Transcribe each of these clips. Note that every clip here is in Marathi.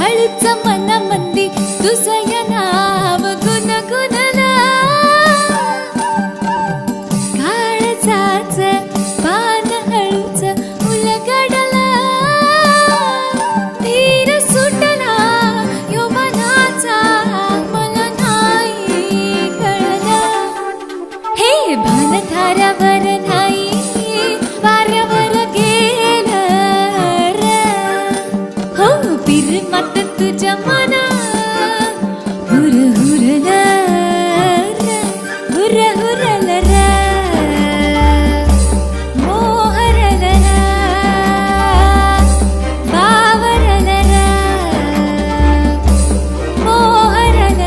हळूच मनामंदी तुझं नाव गुणगुणला काळजाच पान हळूच उलगडला धीर सुटला यो मनाचा मला नाही कळला हे भान थारावर नाही वाऱ्यावर गेलं रे हो पिरमत तुझ्या मना हुर हुरला हुर हुरल रे मोहरल रे बावरल रे मोहरल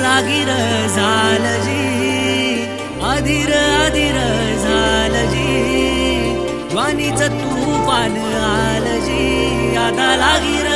लागीर झालं जी अधीर अधीर झालं जी ज्वानीचं तुफान आलं जी आता लागीर